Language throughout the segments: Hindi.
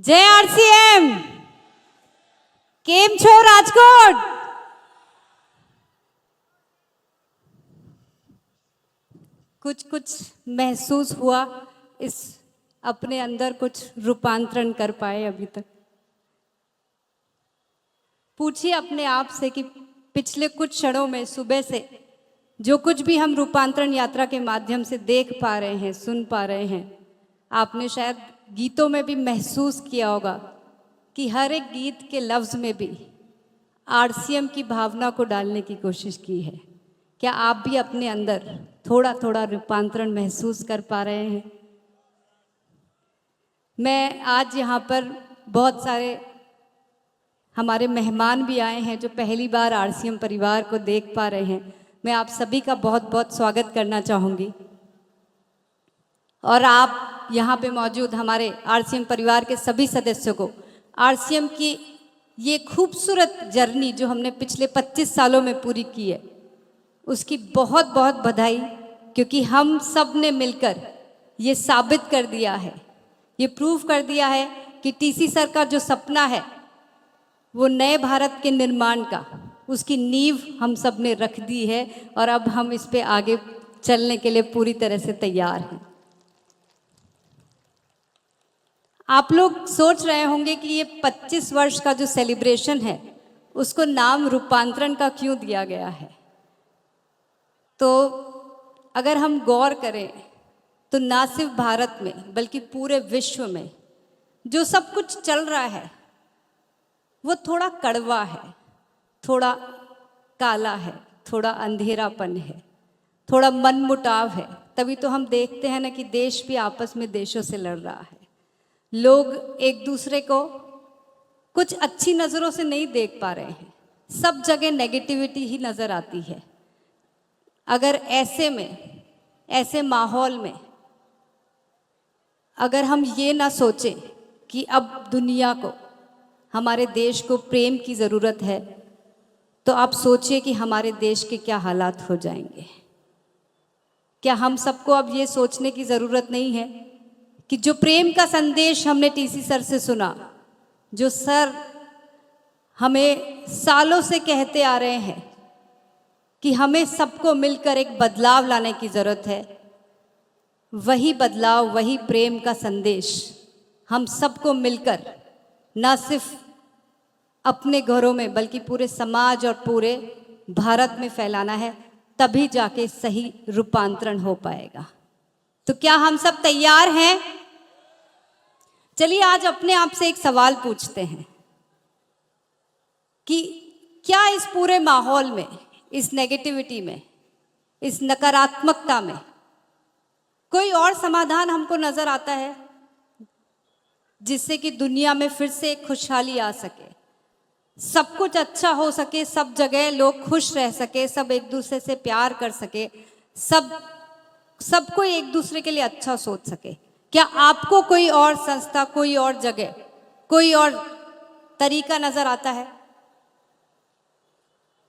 जय आरसीएम। केम छो राजकोट। कुछ कुछ महसूस हुआ, इस अपने अंदर कुछ रूपांतरण कर पाए अभी तक। पूछिए अपने आप से कि पिछले कुछ क्षणों में सुबह से जो कुछ भी हम रूपांतरण यात्रा के माध्यम से देख पा रहे हैं, सुन पा रहे हैं, आपने शायद गीतों में भी महसूस किया होगा कि हर एक गीत के लफ्ज में भी आरसीएम की भावना को डालने की कोशिश की है। क्या आप भी अपने अंदर थोड़ा थोड़ा रूपांतरण महसूस कर पा रहे हैं? मैं आज यहाँ पर बहुत सारे हमारे मेहमान भी आए हैं जो पहली बार आरसीएम परिवार को देख पा रहे हैं। मैं आप सभी का बहुत बहुत स्वागत करना चाहूँगी। और आप यहाँ पे मौजूद हमारे आरसीएम परिवार के सभी सदस्यों को आरसीएम की ये खूबसूरत जर्नी जो हमने पिछले 25 सालों में पूरी की है, उसकी बहुत बहुत बधाई। क्योंकि हम सब ने मिलकर ये साबित कर दिया है, ये प्रूव कर दिया है कि टीसी सर का जो सपना है वो नए भारत के निर्माण का, उसकी नींव हम सब ने रख दी है और अब हम इस पे आगे चलने के लिए पूरी तरह से तैयार हैं। आप लोग सोच रहे होंगे कि ये 25 वर्ष का जो सेलिब्रेशन है उसको नाम रूपांतरण का क्यों दिया गया है। तो अगर हम गौर करें तो ना सिर्फ भारत में बल्कि पूरे विश्व में जो सब कुछ चल रहा है वो थोड़ा कड़वा है, थोड़ा काला है, थोड़ा अंधेरापन है, थोड़ा मनमुटाव है। तभी तो हम देखते हैं ना कि देश भी आपस में देशों से लड़ रहा है। लोग एक दूसरे को कुछ अच्छी नज़रों से नहीं देख पा रहे हैं, सब जगह नेगेटिविटी ही नज़र आती है। अगर ऐसे में, ऐसे माहौल में अगर हम ये ना सोचें कि अब दुनिया को, हमारे देश को प्रेम की ज़रूरत है, तो आप सोचिए कि हमारे देश के क्या हालात हो जाएंगे। क्या हम सबको अब ये सोचने की ज़रूरत नहीं है कि जो प्रेम का संदेश हमने टीसी सर से सुना, जो सर हमें सालों से कहते आ रहे हैं कि हमें सबको मिलकर एक बदलाव लाने की ज़रूरत है, वही बदलाव, वही प्रेम का संदेश हम सबको मिलकर ना सिर्फ अपने घरों में बल्कि पूरे समाज और पूरे भारत में फैलाना है। तभी जाके सही रूपांतरण हो पाएगा। तो क्या हम सब तैयार हैं? चलिए आज अपने आप से एक सवाल पूछते हैं कि क्या इस पूरे माहौल में, इस नेगेटिविटी में, इस नकारात्मकता में कोई और समाधान हमको नजर आता है जिससे कि दुनिया में फिर से एक खुशहाली आ सके, सब कुछ अच्छा हो सके, सब जगह लोग खुश रह सके, सब एक दूसरे से प्यार कर सके, सबको एक दूसरे के लिए अच्छा सोच सके? क्या आपको कोई और संस्था, कोई और जगह, कोई और तरीका नजर आता है?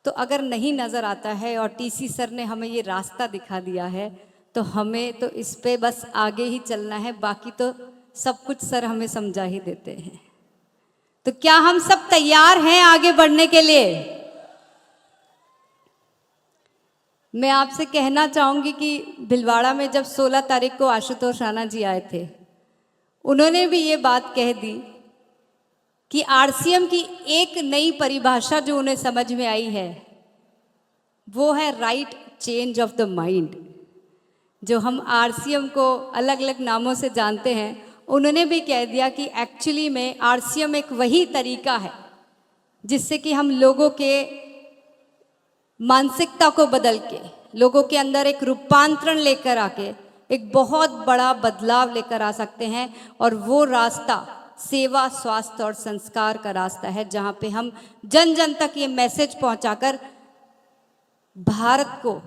तो अगर नहीं नजर आता है और टीसी सर ने हमें ये रास्ता दिखा दिया है, तो हमें तो इस पे बस आगे ही चलना है। बाकी तो सब कुछ सर हमें समझा ही देते हैं। तो क्या हम सब तैयार हैं आगे बढ़ने के लिए? मैं आपसे कहना चाहूंगी कि भिलवाड़ा में जब 16 तारीख को आशुतोष राणा जी आए थे, उन्होंने भी ये बात कह दी कि आरसीएम की एक नई परिभाषा जो उन्हें समझ में आई है वो है right change of the mind. जो हम आरसीएम को अलग अलग नामों से जानते हैं, उन्होंने भी कह दिया कि एक्चुअली में आरसीएम एक वही तरीका है जिससे कि हम लोगों के मानसिकता को बदल के, लोगों के अंदर एक रूपांतरण लेकर आके एक बहुत बड़ा बदलाव लेकर आ सकते हैं। और वो रास्ता सेवा, स्वास्थ्य और संस्कार का रास्ता है, जहाँ पे हम जन जन तक ये मैसेज पहुंचाकर भारत को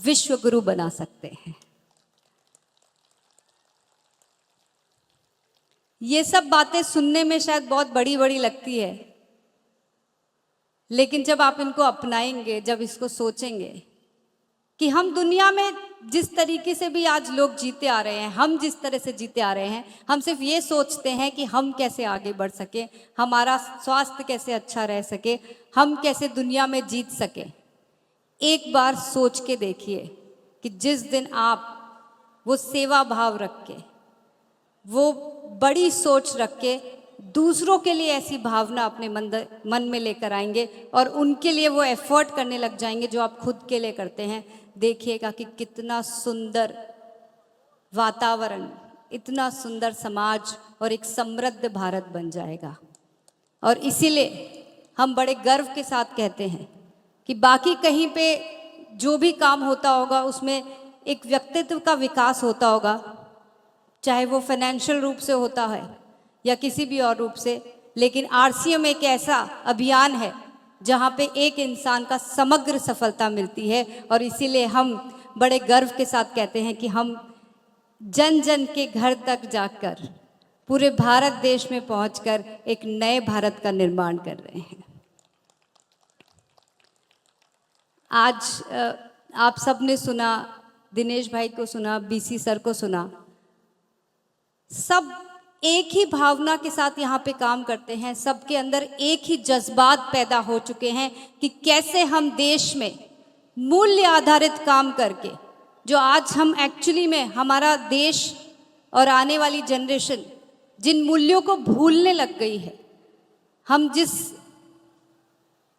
विश्व गुरु बना सकते हैं। ये सब बातें सुनने में शायद बहुत बड़ी बड़ी लगती है, लेकिन जब आप इनको अपनाएंगे, जब इसको सोचेंगे, कि हम दुनिया में जिस तरीके से भी आज लोग जीते आ रहे हैं, हम जिस तरह से जीते आ रहे हैं, हम सिर्फ ये सोचते हैं कि हम कैसे आगे बढ़ सके, हमारा स्वास्थ्य कैसे अच्छा रह सके, हम कैसे दुनिया में जीत सके। एक बार सोच के देखिए कि जिस दिन आप वो सेवा भाव रख के, वो बड़ी सोच रख के दूसरों के लिए ऐसी भावना अपने मन में लेकर आएंगे और उनके लिए वो एफर्ट करने लग जाएंगे जो आप खुद के लिए करते हैं, देखिएगा कि कितना सुंदर वातावरण, इतना सुंदर समाज और एक समृद्ध भारत बन जाएगा। और इसीलिए हम बड़े गर्व के साथ कहते हैं कि बाकी कहीं पे जो भी काम होता होगा उसमें एक व्यक्तित्व का विकास होता होगा, चाहे वो फाइनेंशियल रूप से होता है या किसी भी और रूप से, लेकिन आरसीएम एक ऐसा अभियान है जहाँ पे एक इंसान का समग्र सफलता मिलती है। और इसीलिए हम बड़े गर्व के साथ कहते हैं कि हम जन जन के घर तक जाकर, पूरे भारत देश में पहुंचकर एक नए भारत का निर्माण कर रहे हैं। आज आप सब ने सुना, दिनेश भाई को सुना, बीसी सर को सुना, सब एक ही भावना के साथ यहाँ पे काम करते हैं, सबके अंदर एक ही जज्बात पैदा हो चुके हैं कि कैसे हम देश में मूल्य आधारित काम करके, जो आज हम एक्चुअली में हमारा देश और आने वाली जनरेशन जिन मूल्यों को भूलने लग गई है, हम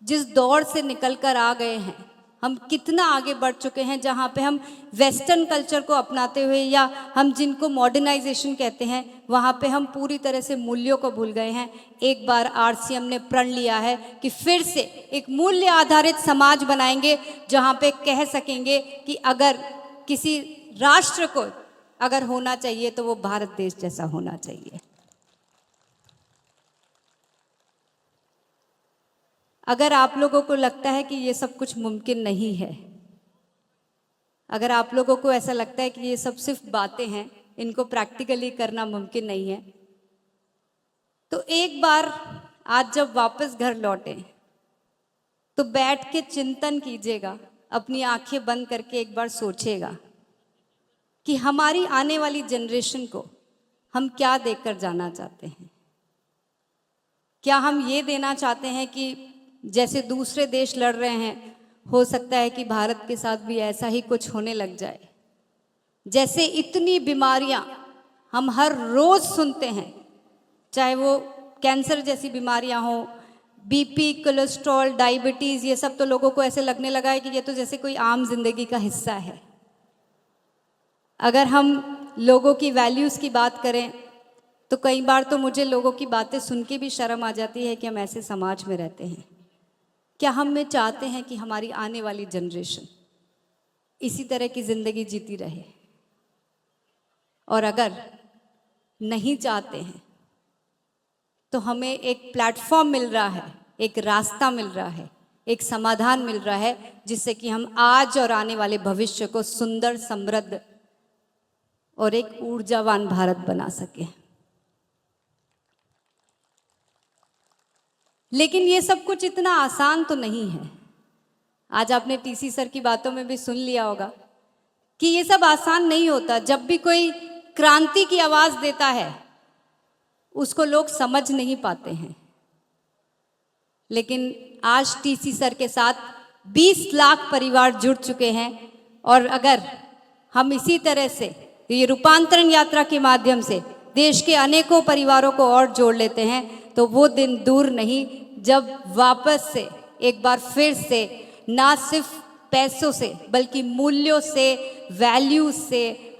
जिस दौर से निकल कर आ गए हैं, हम कितना आगे बढ़ चुके हैं, जहाँ पे हम वेस्टर्न कल्चर को अपनाते हुए या हम जिनको मॉडर्नाइजेशन कहते हैं, वहाँ पे हम पूरी तरह से मूल्यों को भूल गए हैं। एक बार आरसीएम ने प्रण लिया है कि फिर से एक मूल्य आधारित समाज बनाएंगे, जहाँ पे कह सकेंगे कि अगर किसी राष्ट्र को अगर होना चाहिए तो वो भारत देश जैसा होना चाहिए। अगर आप लोगों को लगता है कि ये सब कुछ मुमकिन नहीं है, अगर आप लोगों को ऐसा लगता है कि ये सब सिर्फ बातें हैं, इनको प्रैक्टिकली करना मुमकिन नहीं है, तो एक बार आज जब वापस घर लौटें तो बैठ के चिंतन कीजिएगा, अपनी आंखें बंद करके एक बार सोचिएगा कि हमारी आने वाली जनरेशन को हम क्या देकर जाना चाहते हैं। क्या हम ये देना चाहते हैं कि जैसे दूसरे देश लड़ रहे हैं, हो सकता है कि भारत के साथ भी ऐसा ही कुछ होने लग जाए। जैसे इतनी बीमारियां हम हर रोज सुनते हैं, चाहे वो कैंसर जैसी बीमारियां हो, बीपी, कोलेस्ट्रॉल, डायबिटीज़, ये सब तो लोगों को ऐसे लगने लगा है कि ये तो जैसे कोई आम जिंदगी का हिस्सा है। अगर हम लोगों की वैल्यूज़ की बात करें तो कई बार तो मुझे लोगों की बातें सुन के भी शर्म आ जाती है कि हम ऐसे समाज में रहते हैं। क्या हम में चाहते हैं कि हमारी आने वाली जनरेशन इसी तरह की ज़िंदगी जीती रहे? और अगर नहीं चाहते हैं तो हमें एक प्लेटफॉर्म मिल रहा है, एक रास्ता मिल रहा है, एक समाधान मिल रहा है, जिससे कि हम आज और आने वाले भविष्य को सुंदर, समृद्ध और एक ऊर्जावान भारत बना सके। लेकिन ये सब कुछ इतना आसान तो नहीं है। आज आपने टीसी सर की बातों में भी सुन लिया होगा कि ये सब आसान नहीं होता। जब भी कोई क्रांति की आवाज़ देता है उसको लोग समझ नहीं पाते हैं। लेकिन आज टीसी सर के साथ 20 लाख परिवार जुड़ चुके हैं, और अगर हम इसी तरह से ये रूपांतरण यात्रा के माध्यम से देश के अनेकों परिवारों को और जोड़ लेते हैं तो वो दिन दूर नहीं जब वापस से एक बार फिर से ना सिर्फ पैसों से बल्कि मूल्यों से, वैल्यूज से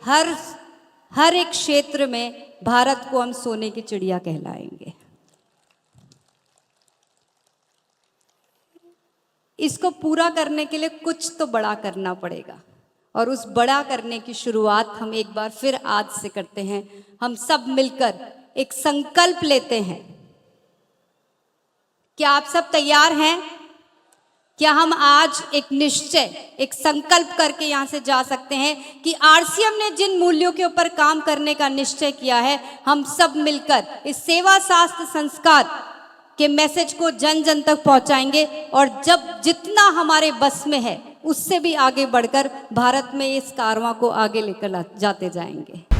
हर एक क्षेत्र में भारत को हम सोने की चिड़िया कहलाएंगे। इसको पूरा करने के लिए कुछ तो बड़ा करना पड़ेगा, और उस बड़ा करने की शुरुआत हम एक बार फिर आज से करते हैं। हम सब मिलकर एक संकल्प लेते हैं। क्या आप सब तैयार हैं? क्या हम आज एक निश्चय, एक संकल्प करके यहाँ से जा सकते हैं कि आरसीएम ने जिन मूल्यों के ऊपर काम करने का निश्चय किया है, हम सब मिलकर इस सेवा, शास्त्र, संस्कार के मैसेज को जन जन तक पहुंचाएंगे, और जब जितना हमारे बस में है उससे भी आगे बढ़कर भारत में इस कारवां को आगे लेकर जाते जाएंगे।